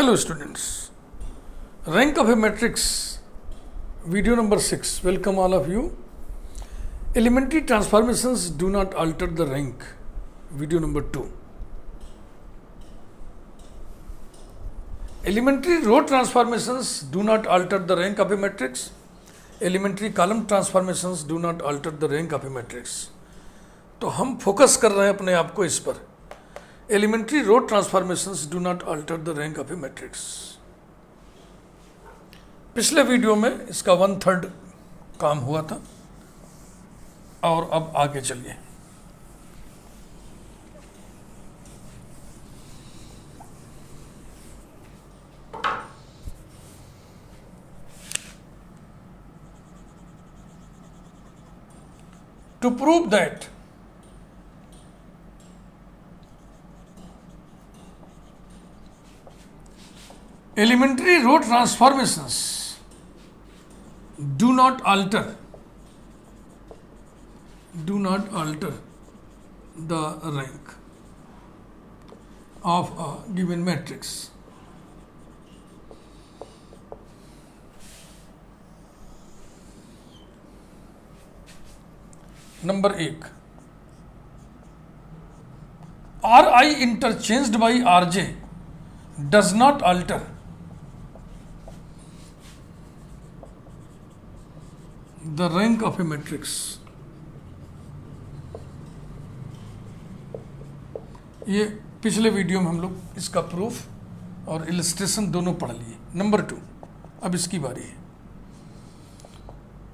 Hello students, rank of a matrix, video number 6, welcome all of you. Elementary transformations do not alter the rank, video number 2. Elementary row transformations do not alter the rank of a matrix. Elementary column transformations do not alter the rank of a matrix. तो हम focus कर रहे हैं अपने आप को इस पर. Elementary row transformations do not alter the rank of a matrix. पिछले वीडियो में इसका 1/3 काम हुआ था और अब आगे चलिए. To prove that elementary row transformations do not alter the rank of a given matrix. Number 1, Ri interchanged by Rj does not alter the rank of a matrix. ये पिछले वीडियो में हम लोग इसका प्रूफ और इलस्ट्रेशन दोनों पढ़ लिए. नंबर 2, अब इसकी बारी है.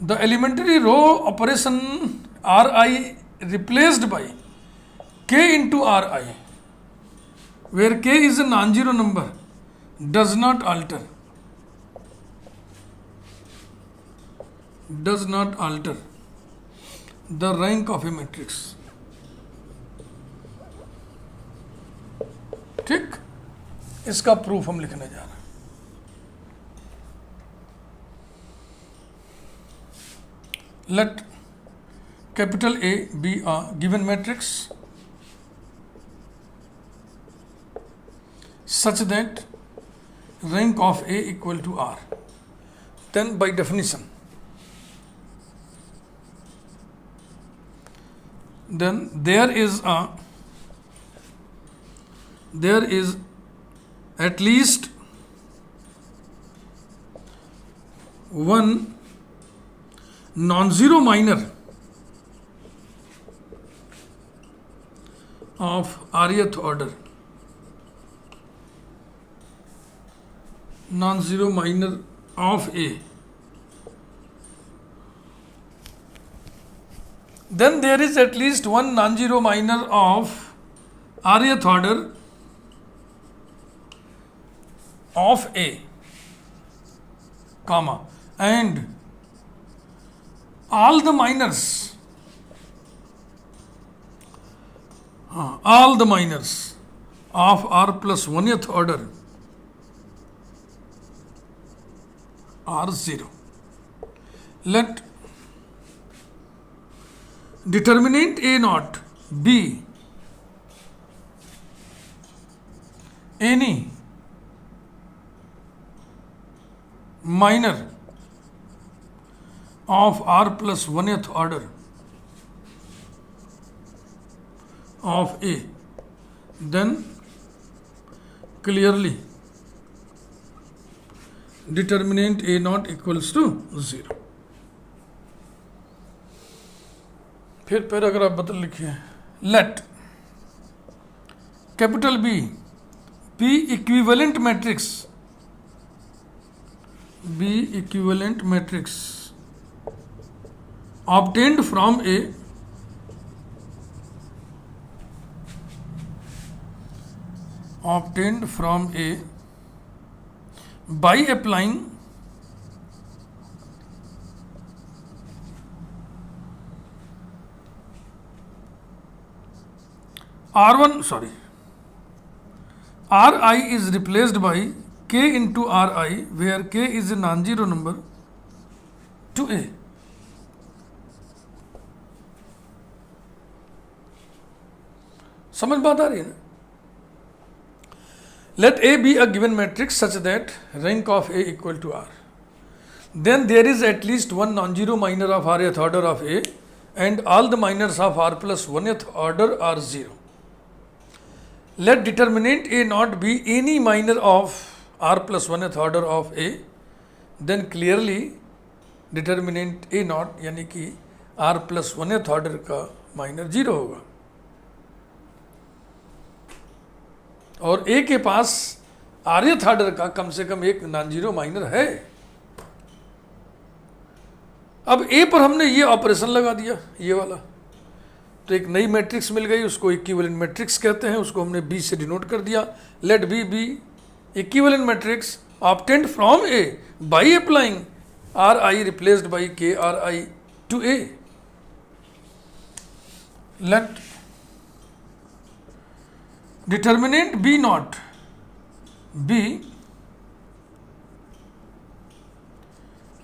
The elementary row operation Ri replaced by k into Ri, where k is a non-zero number, does not alter the rank of a matrix. ठीक, इसका प्रूफ हम लिखने जा रहे हैं. Let capital A be a given matrix such that rank of A equal to R. Then by definition, then there is at least one non-zero minor of rth order, non-zero minor of A. Then there is at least one non-zero minor of rth order of A, comma, and all the minors of R plus 1th order are 0. Let determinant A naught be any minor of R plus 1th order of A, then clearly determinant A naught equals to 0. फिर paragraph बदल लिखिए. Let capital B be equivalent matrix obtained from A by applying Ri is replaced by k into Ri, where k is a non-zero number to A. समझ बात आ रही है ना. let A be a given matrix such that rank of A equal to R. Then there is at least one non-zero minor of rth order of A and all the minors of R plus 1th order are 0. Let determinant A not be any minor of R plus 1th order of A. Then clearly determinant A not यानी कि R plus 1th order का minor 0 होगा और A के पास rth order का कम से कम एक non zero minor है। अब A पर हमने ये ऑपरेशन लगा दिया, ये वाला, तो एक नई मैट्रिक्स मिल गई, उसको इक्विवेलेंट मैट्रिक्स कहते हैं, उसको हमने B से डिनोट कर दिया। Let B B equivalent matrix obtained from A by applying Ri replaced by KRI to A। Let determinant B not be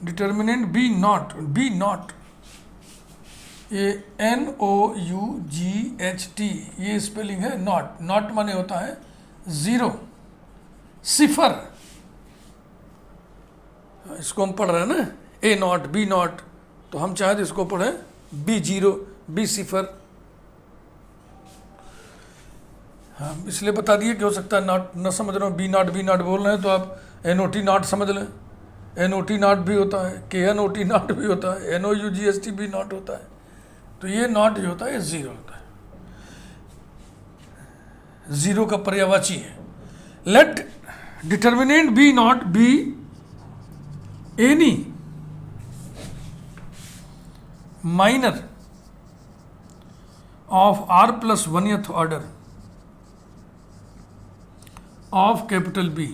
determinant B not ये NOUGHT ये स्पेलिंग है, नॉट माने होता है जीरो, सिफर। इसको हम पढ़ रहे हैं ना A नॉट B नॉट, तो हम चाहे तो इसको पढ़ें B जीरो B सिफर। हाँ, इसलिए बता दिए कि हो सकता है नॉट न समझ रहे हो, बी नॉट बोल रहे हैं तो आप NOT नॉट समझ लें। NOT नॉट भी होता है, KNOT नॉट भी होता है, NOUGHT भी नॉट होता है। तो ये नॉट जो होता है ये जीरो होता है, जीरो का पर्यायवाची है। Let determinant B not be any minor of R plus 1th order of capital B,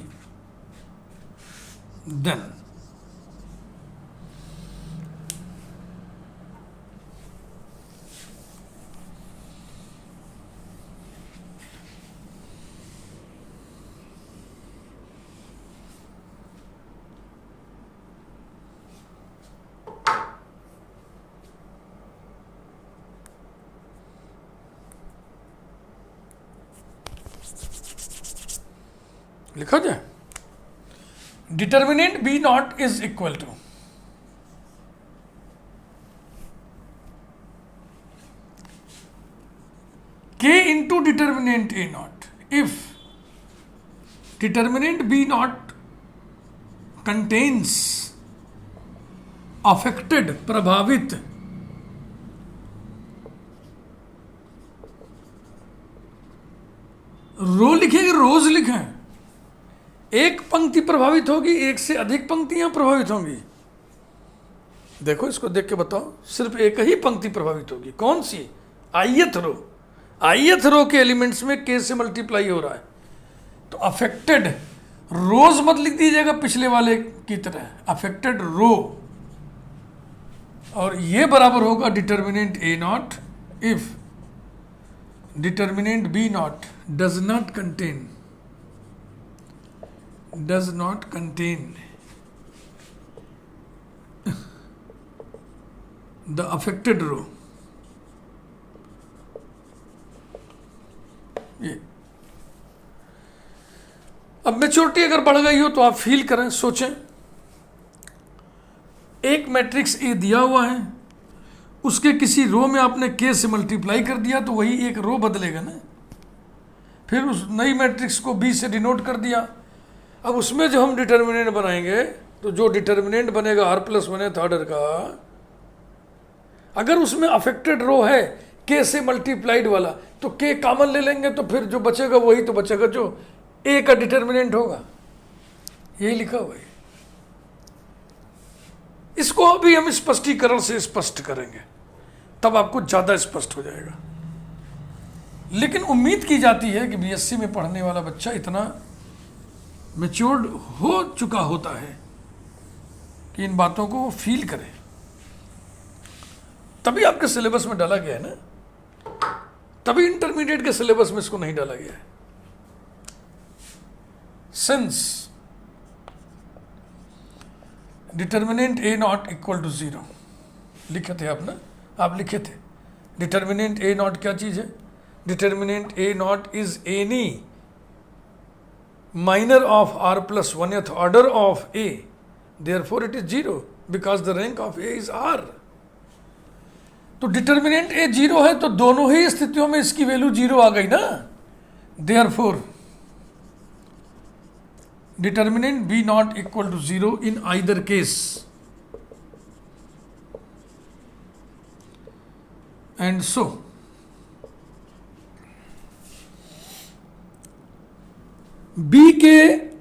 then लिखा जाए determinant B naught is equal to K into determinant A not if determinant B naught contains affected प्रभावित row लिखेंगे, रोज लिखें, एक पंक्ति प्रभावित होगी, एक से अधिक पंक्तियां प्रभावित होंगी। देखो इसको देख के बताओ, सिर्फ एक ही पंक्ति प्रभावित होगी, कौन सी? ith रो। ith रो के एलिमेंट्स में k से मल्टीप्लाई हो रहा है, तो अफेक्टेड रोज मत लिख दीजिएगा पिछले वाले की तरह, अफेक्टेड रो, और ये बराबर होगा determinant A not if determinant B not does not contain the affected row। ये अब मैच्योरिटी अगर बढ़ गई हो तो आप फील करें, सोचें, एक मैट्रिक्स ए दिया हुआ है, उसके किसी रो में आपने के से मल्टीप्लाई कर दिया तो वही एक रो बदलेगा ना। फिर उस नई मैट्रिक्स को बी से डिनोट कर दिया, अब उसमें जो हम डिटर्मिनेंट बनाएंगे तो जो डिटर्मिनेंट बनेगा R plus 1th ऑर्डर का, अगर उसमें अफेक्टेड रो है के से मल्टीप्लाइड वाला तो के कॉमन ले लेंगे, तो फिर जो बचेगा वही तो बचेगा जो ए का डिटर्मिनेंट होगा। यही लिखा हुआ है। इसको अभी हम स्पष्टीकरण से स्पष्ट करेंगे, तब आपको ज्यादा स्पष्ट हो जाएगा। लेकिन उम्मीद की जाती है कि बीएससी में पढ़ने वाला बच्चा इतना मैच्योर्ड हो चुका होता है कि इन बातों को फील करे, तभी आपके सिलेबस में डाला गया है ना, तभी इंटरमीडिएट के सिलेबस में इसको नहीं डाला गया है। Since determinant A not equal to 0 लिखे थे आप ना, आप लिखे थे डिटर्मिनेंट ए नॉट क्या चीज है? Determinant A not is any minor of r plus 1th order of A, therefore it is 0 because the rank of A is r. तो डिटर्मिनेंट A 0 है तो दोनों ही स्थितियों में इसकी वैल्यू 0 आ गई ना, therefore determinant B not equal to 0 in either case. And so B के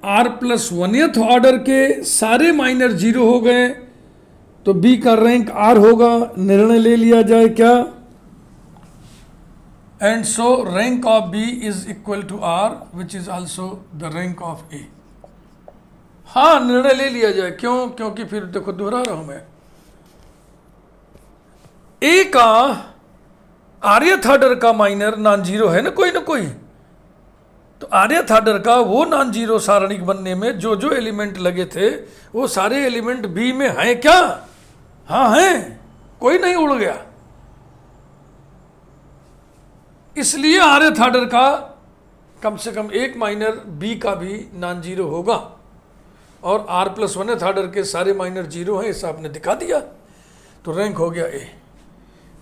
R प्लस 1th ऑर्डर के सारे माइनर 0 हो गए तो B का रैंक R होगा। निर्णय ले लिया जाए क्या? And so rank of B is equal to R which is also the rank of A। हाँ, निर्णय ले लिया जाए। क्यों? क्योंकि फिर देखो दोहरा रहा हूं मैं, A का rth ऑर्डर का माइनर नॉन जीरो है ना कोई, तो rth ऑर्डर का वो नॉन जीरो सारणिक बनने में जो जो एलिमेंट लगे थे वो सारे एलिमेंट बी में हैं क्या? हाँ हैं, कोई नहीं उड़ गया। इसलिए rth ऑर्डर का कम से कम एक माइनर बी का भी नॉन जीरो होगा और r प्लस 1th ऑर्डर के सारे माइनर जीरो हैं, ऐसा आपने दिखा दिया तो रैंक हो गया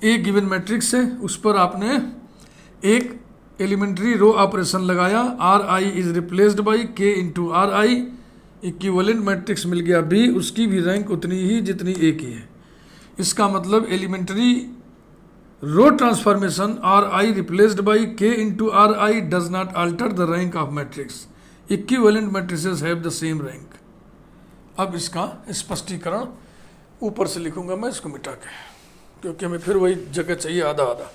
ए गिवन मैट्रिक्स है, उस पर आपने एक एलिमेंट्री रो ऑपरेशन लगाया, R I is replaced by K into R I, equivalent matrix मिल गया बी, उसकी भी रैंक उतनी ही जितनी ए की है। इसका मतलब elementary row transformation R I replaced by K into R I does not alter the rank of matrix, equivalent matrices have the same rank. अब इसका स्पष्टीकरण ऊपर से लिखूंगा मैं इसको मिटा के, क्योंकि हमें फिर वही जगह चाहिए आधा आधा।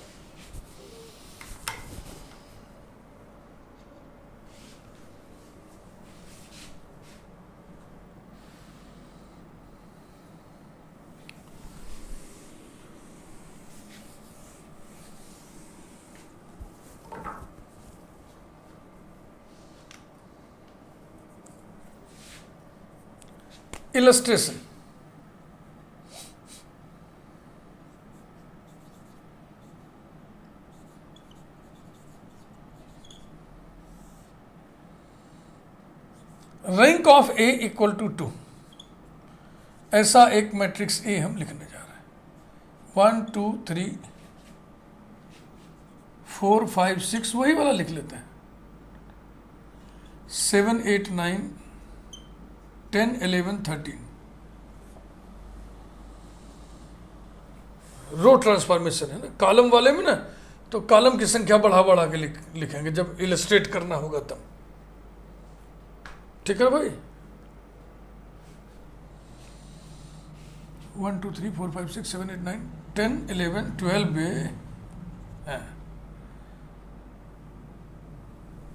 Illustration. Rank of A equal to 2, ऐसा एक मैट्रिक्स ए हम लिखने जा रहे हैं। 1 2 3 4 5 6, वही वाला लिख लेते हैं। 7 8 9 10 11 13 रो ट्रांसफॉर्मेशन है ना, कॉलम वाले में ना, तो कॉलम की संख्या बढ़ा बढ़ा के लिखेंगे जब इलस्ट्रेट करना होगा तब। ठीक है भाई? 1 2 3 4 5 6 7 8 9 10 11 12 है।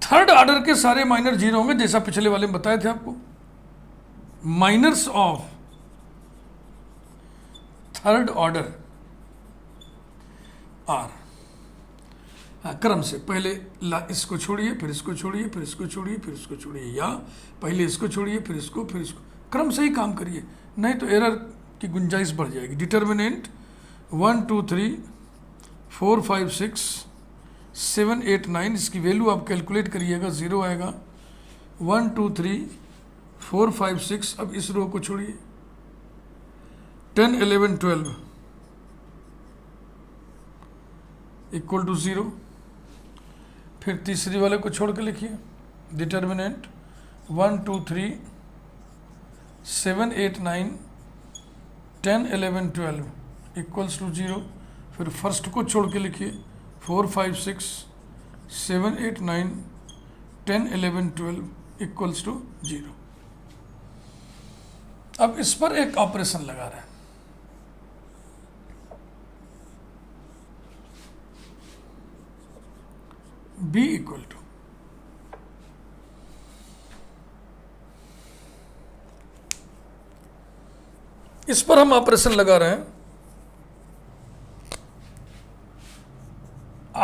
थर्ड ऑर्डर के सारे माइनर जीरो होंगे, जैसा पिछले वाले में बताए थे आपको। Minors of third order R, क्रम से पहले इसको छोड़िए, फिर इसको छोड़िए, फिर इसको छोड़िए, फिर इसको छोड़िए, या पहले इसको छोड़िए फिर इसको, क्रम से ही काम करिए, नहीं तो एरर की गुंजाइश बढ़ जाएगी। डिटर्मिनेंट 1 2 3 4 5 6 7 8 9, इसकी वैल्यू आप कैलकुलेट करिएगा, 0 आएगा। 1 2 3 4 5 6, अब इस रो को छोड़िए, 10 11 12 इक्वल टू 0। फिर तीसरी वाले को छोड़ के लिखिए, डिटर्मिनेंट 1 2 3 7 8 9 10 11 12 इक्वल्स टू 0। फिर फर्स्ट को छोड़ के लिखिए, 4 5 6 7 8 9 10 11 12 इक्वल्स टू 0। अब इस पर एक ऑपरेशन लगा रहे हैं, B इक्वल टू, इस पर हम ऑपरेशन लगा रहे हैं।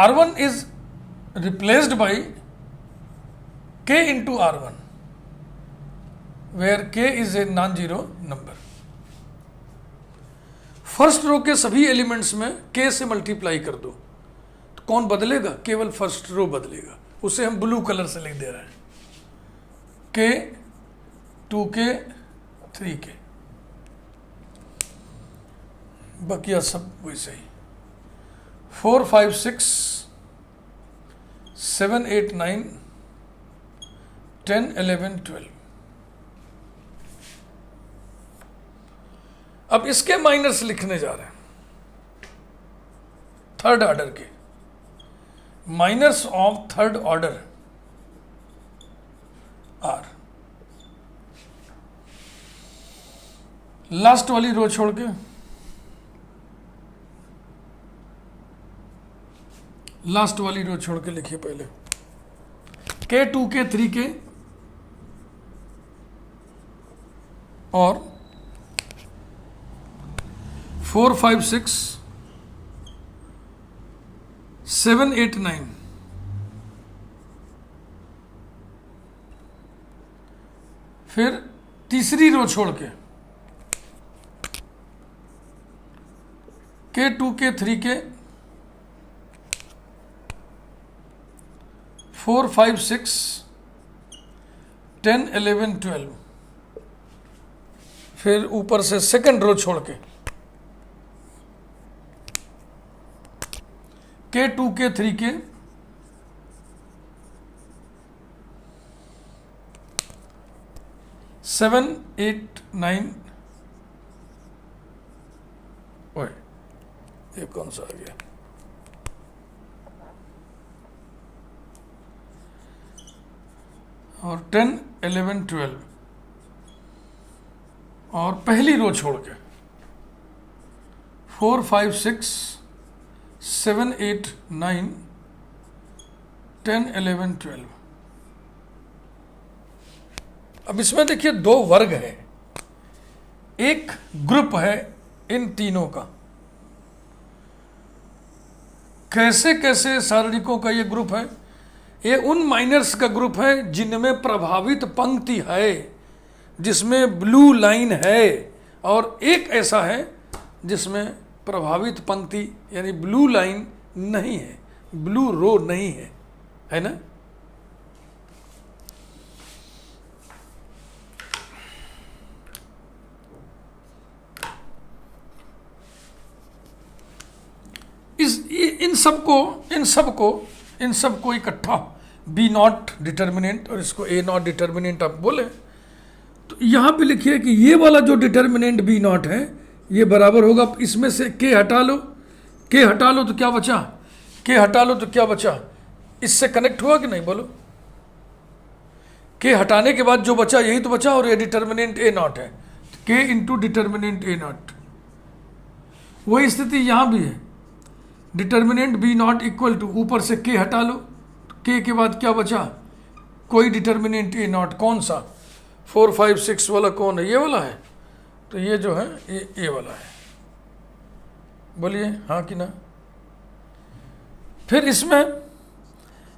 R1 is replaced by K into R1 where K is a non-zero number। First row के सभी एलिमेंट्स में K से मल्टीप्लाई कर दो कौन बदलेगा? केवल फर्स्ट रो बदलेगा, उसे हम ब्लू कलर से लिख दे रहे हैं। के, 2K, 3K, बकिया सब वैसे ही। 4, 5, 6, 7, 8, 9, 10, 11, 12। अब इसके माइनर्स लिखने जा रहे हैं, थर्ड ऑर्डर के minors of third order R, last वाली रो छोड़ के, लास्ट वाली रो छोड़ के लिखिए पहले K, 2K, 3K और 4, 5, 6, 7, 8, 9। फिर तीसरी रो छोड़ के K, 2K, 3K, 4, 5, 6, 10, 11, 12। फिर ऊपर से सेकंड रो छोड़ के K, 2K, 3K, 7, 8, 9। ओए ये कौन सा आ गया? और 10, 11, 12 और पहली रो छोड़ के 4, 5, 6, 7, 8, 9, 10, 11, 12। अब इसमें देखिए दो वर्ग है, एक ग्रुप है इन तीनों का। कैसे कैसे सारणिकों का ये ग्रुप है? ये उन माइनर्स का ग्रुप है जिनमें प्रभावित पंक्ति है, जिसमें ब्लू लाइन है, और एक ऐसा है जिसमें प्रभावित पंक्ति यानी ब्लू लाइन नहीं है, ब्लू रो नहीं है ना? इन सबको इकट्ठा बी नॉट डिटर्मिनेंट, और इसको ए नॉट डिटर्मिनेंट आप बोले, तो यहां पे लिखिए कि ये वाला जो डिटर्मिनेंट बी नॉट है ये बराबर होगा, इसमें से के हटा लो, के हटा लो तो क्या बचा, के हटा लो तो क्या बचा, इससे कनेक्ट हुआ कि नहीं बोलो? के हटाने के बाद जो बचा यही तो बचा, और ये डिटर्मिनेंट ए नॉट है, के इंटू डिटर्मिनेंट ए नॉट। वही स्थिति यहां भी है, determinant B not equal to, ऊपर से के हटा लो, के के बाद क्या बचा, कोई डिटर्मिनेंट ए नॉट। कौन सा? 4, 5, 6 वाला कौन है? ये वाला है, तो ये जो है ये वाला है। बोलिए हाँ कि ना? फिर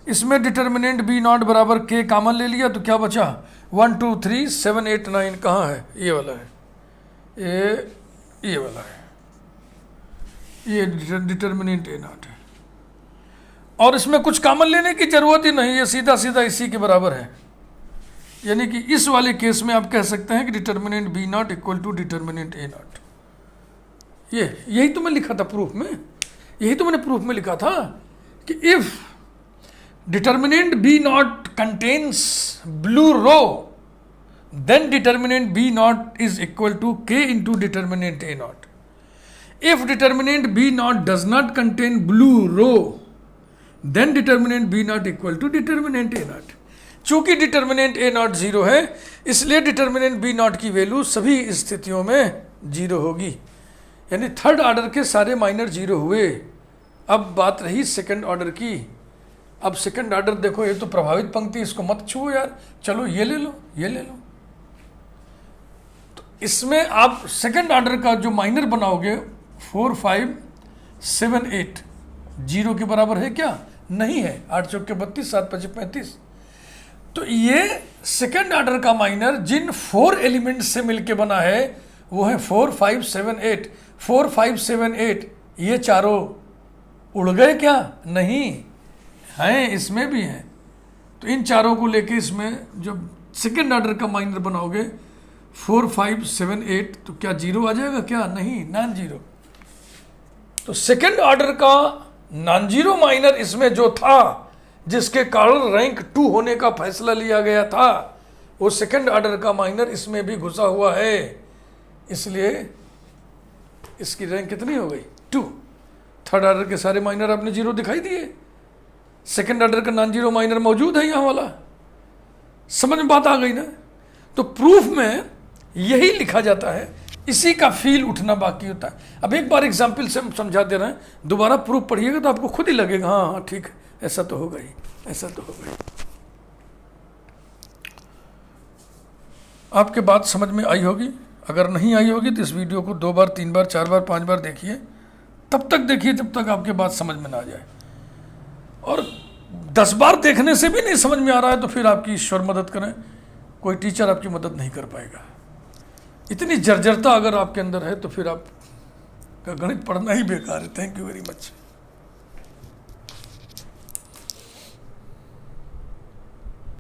इसमें डिटर्मिनेंट बी नॉट बराबर के कॉमन ले लिया तो क्या बचा, 1, 2, 3, 7, 8, 9 कहाँ है? ये वाला है, ये वाला है, ये डिटर्मिनेंट ए नॉट है। और इसमें कुछ कॉमन लेने की जरूरत ही नहीं, ये सीधा सीधा इसी के बराबर है। यानी कि इस वाले केस में आप कह सकते हैं कि determinant B not equal to determinant A not. यही तो मैं लिखा था प्रूफ में, यही तो मैंने प्रूफ में लिखा था कि if determinant B naught contains blue row then determinant B naught is equal to K into determinant A naught. If determinant B naught does not contain blue row, then determinant B naught equal to determinant A naught। चूंकि determinant A naught 0 है, इसलिए determinant B naught की value सभी स्थितियों में 0 होगी। यानी third order के सारे माइनर 0 हुए। अब बात रही सेकंड ऑर्डर की। अब सेकंड ऑर्डर देखो, ये तो प्रभावित पंक्ति, इसको मत छुओ यार, चलो ये ले लो, ये ले लो। तो इसमें आप सेकंड ऑर्डर का जो माइनर बनाओगे 4, 5, 7, 8 0 के बराबर है क्या? नहीं है। 8 चौक के 32, 7 5 35। तो ये सेकंड ऑर्डर का माइनर जिन 4 एलिमेंट से मिलके बना है वो है 4, 5, 7, 8। 4, 5, 7, 8 ये चारों उड़ गए क्या? नहीं हैं, इसमें भी हैं। तो इन चारों को लेके इसमें जो सेकेंड ऑर्डर का माइनर बनाओगे 4, 5, 7, 8 तो क्या जीरो आ जाएगा? क्या नहीं, नॉन जीरो। तो सेकेंड ऑर्डर का नॉन जीरो माइनर इसमें जो था, जिसके कारण रैंक 2 होने का फैसला लिया गया था, वो सेकेंड ऑर्डर का माइनर इसमें भी घुसा हुआ है, इसलिए इसकी रैंक कितनी हो गई? 2। थर्ड ऑर्डर के सारे माइनर आपने जीरो दिखाई दिए, सेकेंड ऑर्डर का नॉन जीरो माइनर मौजूद है यहाँ वाला। समझ में बात आ गई ना? तो प्रूफ में यही लिखा जाता है, इसी का फील उठना बाकी होता है। अब एक बार एग्जाम्पल से हम समझा दे रहे हैं, दोबारा प्रूफ पढ़िएगा तो आपको खुद ही लगेगा हाँ हाँ ठीक है, ऐसा तो होगा ही, ऐसा तो होगा ही। आपके बात समझ में आई होगी। अगर नहीं आई होगी तो इस वीडियो को 2 बार, 3 बार, 4 बार, 5 बार देखिए, तब तक देखिए जब तक आपके बात समझ में ना आ जाए। और 10 बार देखने से भी नहीं समझ में आ रहा है तो फिर आपकी ईश्वर मदद करें, कोई टीचर आपकी मदद नहीं कर पाएगा। इतनी जर्जरता अगर आपके अंदर है तो फिर आपका गणित पढ़ना ही बेकार है। Thank you very much.